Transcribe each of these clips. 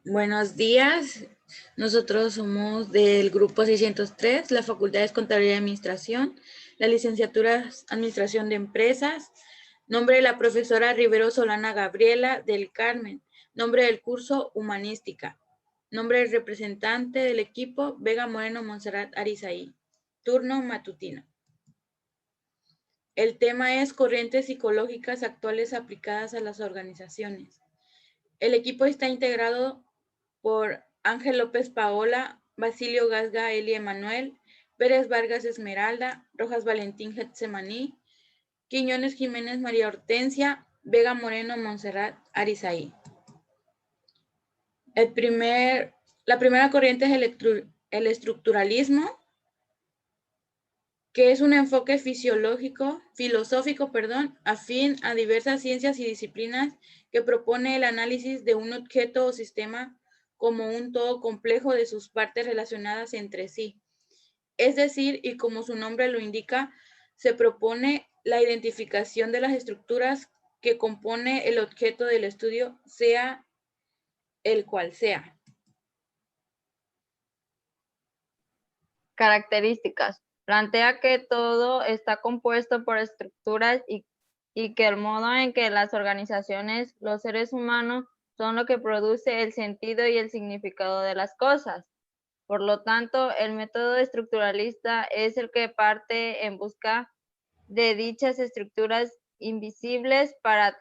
Buenos días. Nosotros somos del grupo 603, la Facultad de Contabilidad y Administración, la licenciatura es Administración de Empresas. Nombre de la profesora Rivero Solana Gabriela del Carmen. Nombre del curso Humanística. Nombre del representante del equipo Vega Moreno Monserrat Arizaí. Turno matutino. El tema es corrientes psicológicas actuales aplicadas a las organizaciones. El equipo está integrado por Ángel López Paola, Basilio Gasga Eli Emanuel, Pérez Vargas Esmeralda, Rojas Valentín Getsemaní, Quiñones Jiménez María Hortensia, Vega Moreno Monserrat Arizaí. La primera corriente es el estructuralismo, que es un enfoque filosófico, afín a diversas ciencias y disciplinas que propone el análisis de un objeto o sistema como un todo complejo de sus partes relacionadas entre sí. Es decir, y como su nombre lo indica, se propone la identificación de las estructuras que compone el objeto del estudio, sea el cual sea. Características. Plantea que todo está compuesto por estructuras y que el modo en que las organizaciones, los seres humanos, son lo que produce el sentido y el significado de las cosas. Por lo tanto, el método estructuralista es el que parte en busca de dichas estructuras invisibles para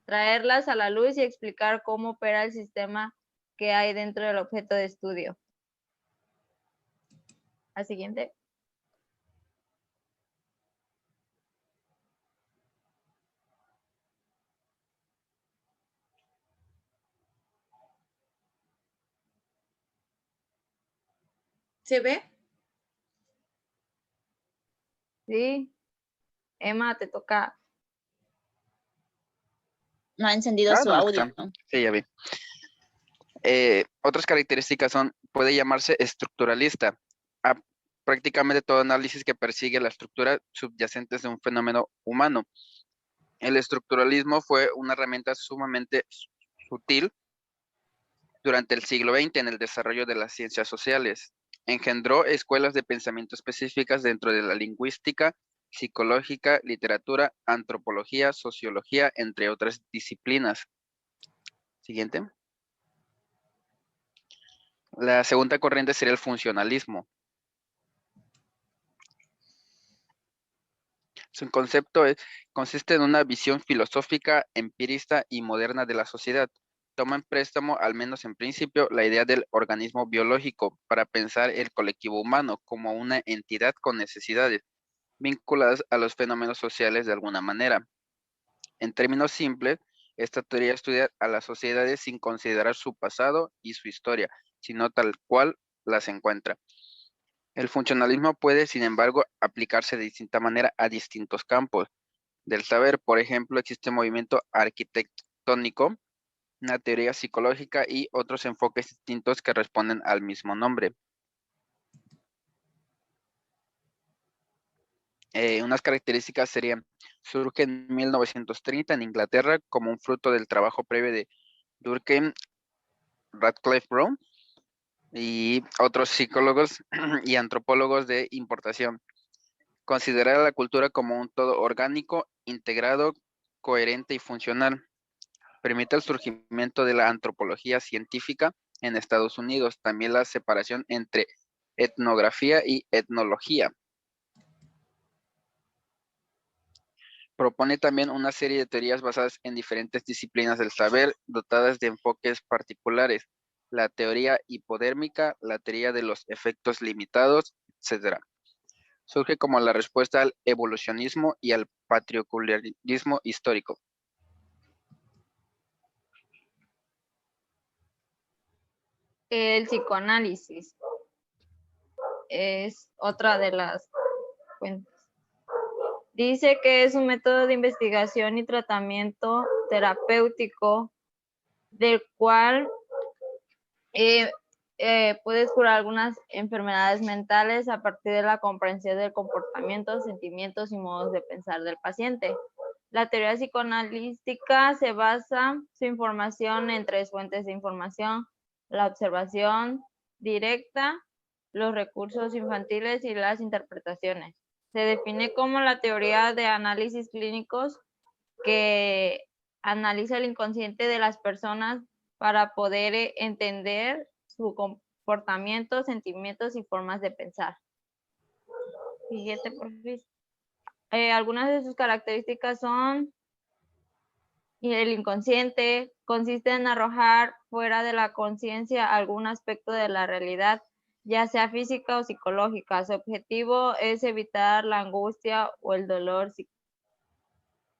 traerlas a la luz y explicar cómo opera el sistema que hay dentro del objeto de estudio. Al siguiente. ¿Se ve? Sí. Emma, te toca. No ha encendido su audio, ¿no? Sí, ya vi. Otras características son, puede llamarse estructuralista, a prácticamente todo análisis que persigue la estructura subyacente de un fenómeno humano. El estructuralismo fue una herramienta sumamente sutil durante el siglo XX en el desarrollo de las ciencias sociales. Engendró escuelas de pensamiento específicas dentro de la lingüística, psicológica, literatura, antropología, sociología, entre otras disciplinas. Siguiente. La segunda corriente sería el funcionalismo. Su concepto consiste en una visión filosófica, empirista y moderna de la sociedad. Toma en préstamo, al menos en principio, la idea del organismo biológico para pensar el colectivo humano como una entidad con necesidades vinculadas a los fenómenos sociales de alguna manera. En términos simples, esta teoría estudia a las sociedades sin considerar su pasado y su historia, sino tal cual las encuentra. El funcionalismo puede, sin embargo, aplicarse de distinta manera a distintos campos del saber. Por ejemplo, existe movimiento arquitectónico, una teoría psicológica y otros enfoques distintos que responden al mismo nombre. Unas características serían, surge en 1930 en Inglaterra como un fruto del trabajo previo de Durkheim, Radcliffe Brown y otros psicólogos y antropólogos de importación. Considerar a la cultura como un todo orgánico, integrado, coherente y funcional. Permite el surgimiento de la antropología científica en Estados Unidos, también la separación entre etnografía y etnología. Propone también una serie de teorías basadas en diferentes disciplinas del saber, dotadas de enfoques particulares, la teoría hipodérmica, la teoría de los efectos limitados, etc. Surge como la respuesta al evolucionismo y al patriocularismo histórico. El psicoanálisis es otra de las fuentes. Dice que es un método de investigación y tratamiento terapéutico del cual puedes curar algunas enfermedades mentales a partir de la comprensión del comportamiento, sentimientos y modos de pensar del paciente. La teoría psicoanalítica se basa su información en tres fuentes de información: la observación directa, los recursos infantiles y las interpretaciones. Se define como la teoría de análisis clínicos que analiza el inconsciente de las personas para poder entender su comportamiento, sentimientos y formas de pensar. Siguiente, por favor. Algunas de sus características son: el inconsciente consiste en arrojar fuera de la conciencia algún aspecto de la realidad, ya sea física o psicológica. Su objetivo es evitar la angustia o el dolor,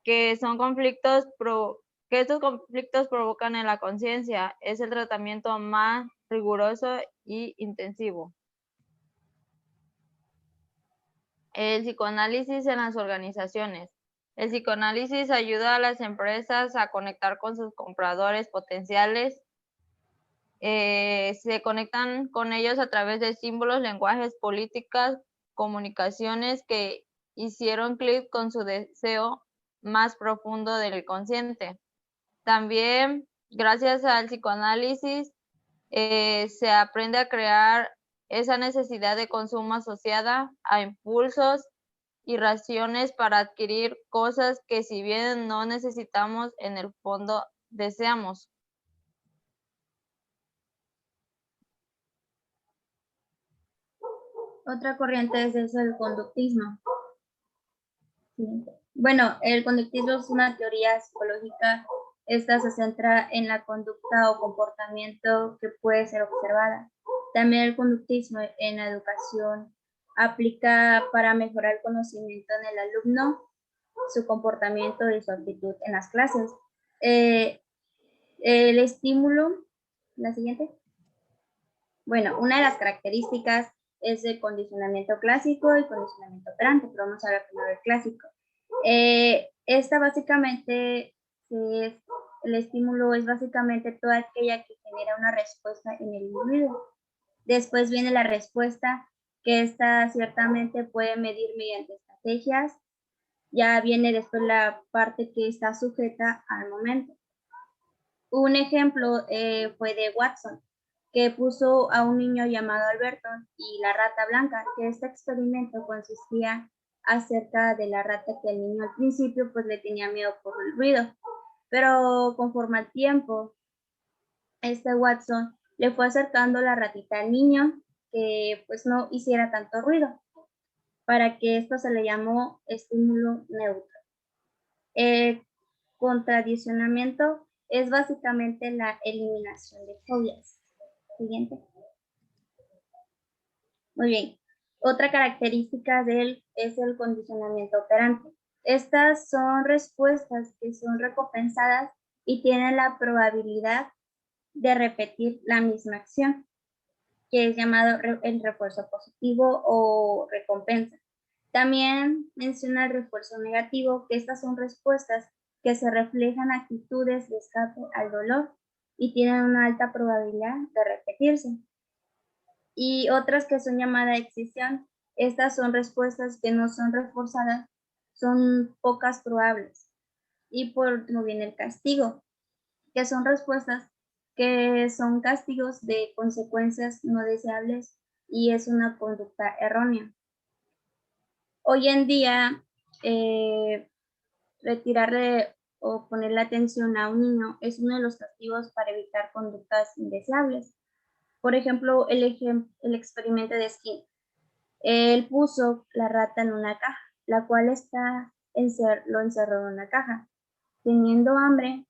que estos conflictos provocan en la conciencia. Es el tratamiento más riguroso y intensivo. El psicoanálisis en las organizaciones. El psicoanálisis ayuda a las empresas a conectar con sus compradores potenciales. Se conectan con ellos a través de símbolos, lenguajes, políticas, comunicaciones que hicieron clic con su deseo más profundo del consciente. También, gracias al psicoanálisis, se aprende a crear esa necesidad de consumo asociada a impulsos y razones para adquirir cosas que, si bien no necesitamos, en el fondo deseamos. Otra corriente es el conductismo. Bueno, el conductismo es una teoría psicológica. Esta se centra en la conducta o comportamiento que puede ser observada. También el conductismo en la educación aplica para mejorar el conocimiento en el alumno, su comportamiento y su actitud en las clases. El estímulo, la siguiente. Bueno, una de las características es el condicionamiento clásico y condicionamiento operante, pero vamos a hablar primero del clásico. Esta básicamente el estímulo es básicamente toda aquella que genera una respuesta en el individuo. Después viene la respuesta, que esta ciertamente puede medir mediante estrategias. Ya viene después la parte que está sujeta al momento. Un ejemplo fue de Watson, que puso a un niño llamado Alberto y la rata blanca, que este experimento consistía acerca de la rata, que el niño al principio pues le tenía miedo por el ruido, pero conforme al tiempo, Watson le fue acercando la ratita al niño que pues no hiciera tanto ruido, para que esto se le llamó estímulo neutro. El contradicionamiento es básicamente la eliminación de fobias. Siguiente. Muy bien. Otra característica de él es el condicionamiento operante. Estas son respuestas que son recompensadas y tienen la probabilidad de repetir la misma acción, que es llamado el refuerzo positivo o recompensa. También menciona el refuerzo negativo, que estas son respuestas que se reflejan actitudes de escape al dolor y tienen una alta probabilidad de repetirse. Y otras que son llamadas excisión, estas son respuestas que no son reforzadas, son pocas probables. Y por último viene el castigo, que son respuestas que son castigos de consecuencias no deseables y es una conducta errónea. Hoy en día, retirarle o ponerle atención a un niño es uno de los castigos para evitar conductas indeseables. Por ejemplo, el experimento de Skinner. Él puso la rata en una caja, la cual lo encerró en una caja. Teniendo hambre,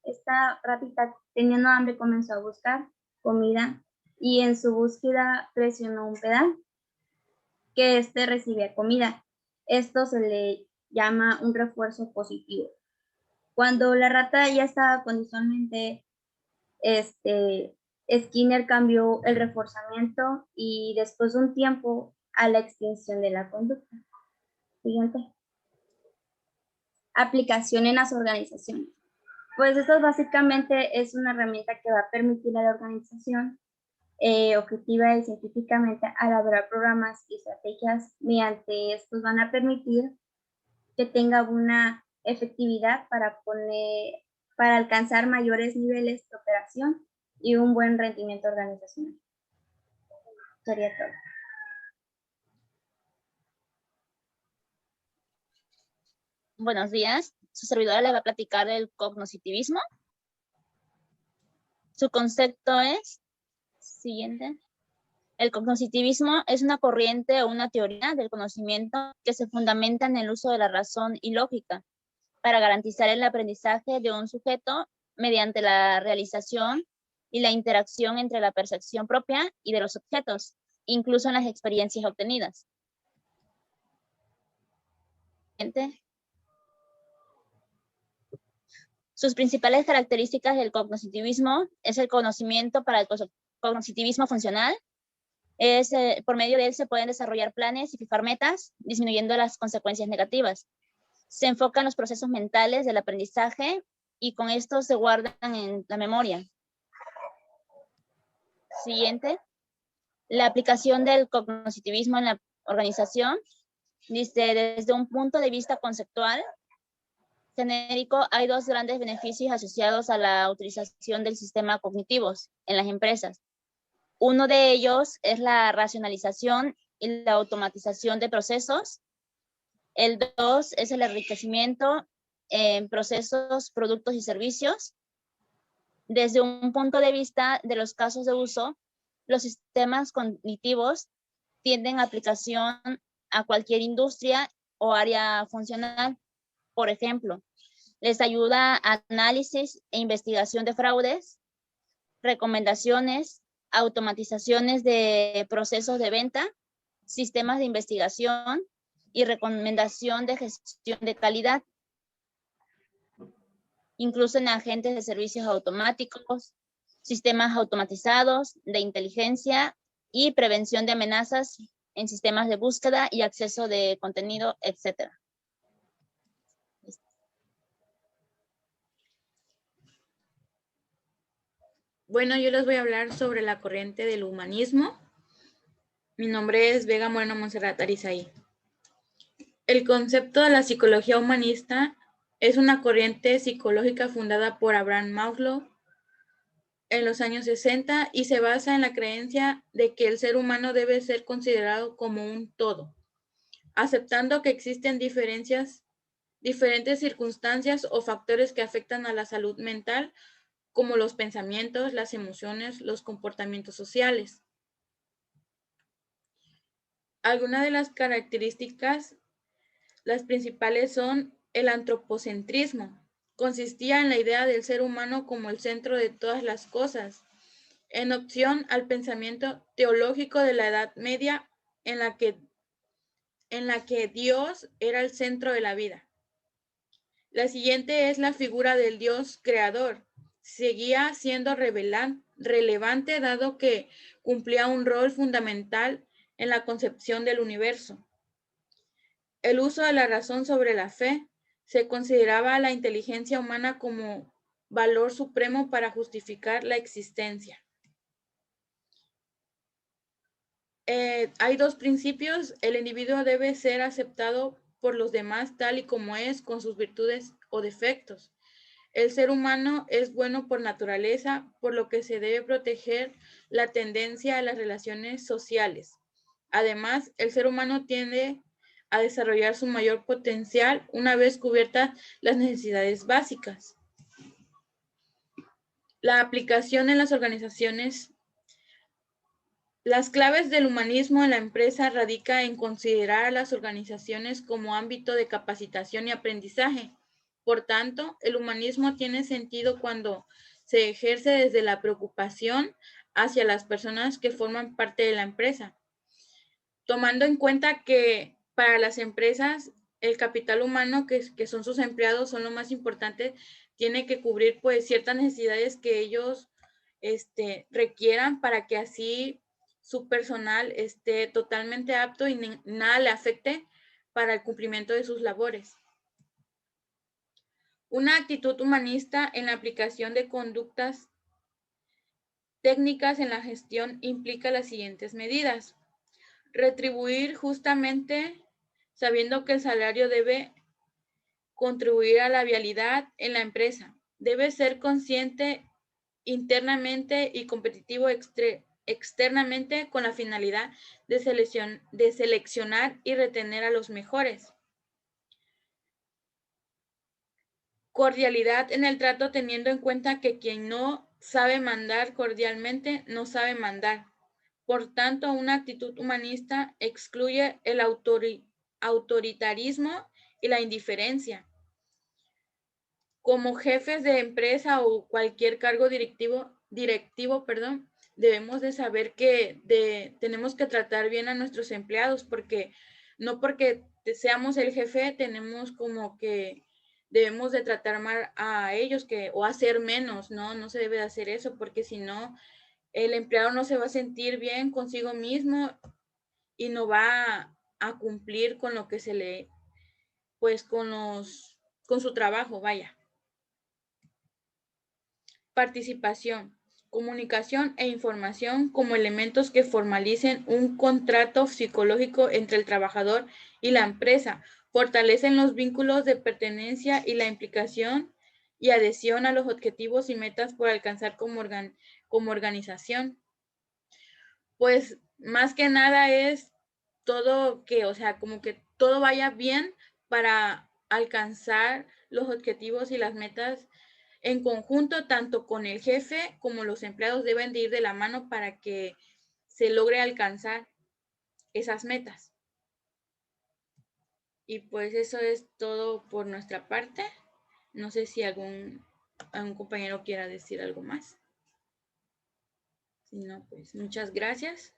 esta ratita, teniendo hambre, comenzó a buscar comida y en su búsqueda presionó un pedal que recibía comida. Esto se le llama un refuerzo positivo. Cuando la rata ya estaba condicionalmente, Skinner cambió el reforzamiento y después de un tiempo a la extinción de la conducta. Siguiente. Aplicación en las organizaciones. Pues esto básicamente es una herramienta que va a permitir a la organización objetiva y científicamente elaborar programas y estrategias. Mediante estos van a permitir que tenga una efectividad para alcanzar mayores niveles de operación y un buen rendimiento organizacional. Sería todo. Buenos días. Su servidora le va a platicar del cognoscitivismo. Su concepto es siguiente. El cognoscitivismo es una corriente o una teoría del conocimiento que se fundamenta en el uso de la razón y lógica para garantizar el aprendizaje de un sujeto mediante la realización y la interacción entre la percepción propia y de los objetos, incluso en las experiencias obtenidas. Sus principales características del cognoscitivismo es el conocimiento para el cognoscitivismo funcional. Por medio de él se pueden desarrollar planes y fijar metas, disminuyendo las consecuencias negativas. Se enfoca en los procesos mentales del aprendizaje y con esto se guardan en la memoria. Siguiente. La aplicación del cognoscitivismo en la organización. Dice, desde un punto de vista conceptual genérico, hay dos grandes beneficios asociados a la utilización del sistema cognitivos en las empresas. Uno de ellos es la racionalización y la automatización de procesos. El dos es el enriquecimiento en procesos, productos y servicios. Desde un punto de vista de los casos de uso, los sistemas cognitivos tienden a aplicación a cualquier industria o área funcional. Por ejemplo, les ayuda a análisis e investigación de fraudes, recomendaciones, automatizaciones de procesos de venta, sistemas de investigación y recomendación de gestión de calidad, incluso en agentes de servicios automáticos, sistemas automatizados de inteligencia y prevención de amenazas en sistemas de búsqueda y acceso de contenido, etc. Bueno, yo les voy a hablar sobre la corriente del humanismo. Mi nombre es Vega Moreno Monserrat Arizaí. El concepto de la psicología humanista es una corriente psicológica fundada por Abraham Maslow en los años 60 y se basa en la creencia de que el ser humano debe ser considerado como un todo, aceptando que existen diferentes circunstancias o factores que afectan a la salud mental, como los pensamientos, las emociones, los comportamientos sociales. Algunas de las características, las principales son el antropocentrismo. Consistía en la idea del ser humano como el centro de todas las cosas, en opción al pensamiento teológico de la Edad Media, en la que Dios era el centro de la vida. La siguiente es la figura del Dios creador. Seguía siendo relevante dado que cumplía un rol fundamental en la concepción del universo. El uso de la razón sobre la fe. Se consideraba la inteligencia humana como valor supremo para justificar la existencia. Hay dos principios. El individuo debe ser aceptado por los demás tal y como es, con sus virtudes o defectos. El ser humano es bueno por naturaleza, por lo que se debe proteger la tendencia a las relaciones sociales. Además, el ser humano tiende a desarrollar su mayor potencial una vez cubiertas las necesidades básicas. La aplicación en las organizaciones. Las claves del humanismo en la empresa radica en considerar a las organizaciones como ámbito de capacitación y aprendizaje. Por tanto, el humanismo tiene sentido cuando se ejerce desde la preocupación hacia las personas que forman parte de la empresa, tomando en cuenta que para las empresas el capital humano, que son sus empleados, son lo más importante, tiene que cubrir pues ciertas necesidades que ellos requieran para que así su personal esté totalmente apto y nada le afecte para el cumplimiento de sus labores. Una actitud humanista en la aplicación de conductas técnicas en la gestión implica las siguientes medidas. Retribuir justamente, sabiendo que el salario debe contribuir a la vialidad en la empresa. Debe ser consciente internamente y competitivo externamente con la finalidad de seleccionar y retener a los mejores. Cordialidad en el trato teniendo en cuenta que quien no sabe mandar cordialmente no sabe mandar. Por tanto, una actitud humanista excluye el autoritarismo y la indiferencia. Como jefes de empresa o cualquier cargo directivo, debemos de saber que tenemos que tratar bien a nuestros empleados, porque no porque seamos el jefe tenemos como que debemos de tratar mal a ellos o hacer menos, ¿no? No se debe de hacer eso, porque si no, el empleado no se va a sentir bien consigo mismo y no va a cumplir con lo que se le, pues con su trabajo, vaya. Participación, comunicación e información como elementos que formalicen un contrato psicológico entre el trabajador y la empresa, fortalecen los vínculos de pertenencia y la implicación y adhesión a los objetivos y metas por alcanzar como organización. Pues más que nada es todo que, o sea, como que todo vaya bien para alcanzar los objetivos y las metas en conjunto, tanto con el jefe como los empleados deben de ir de la mano para que se logre alcanzar esas metas. Y pues eso es todo por nuestra parte. No sé si algún compañero quiera decir algo más. Si no, pues muchas gracias.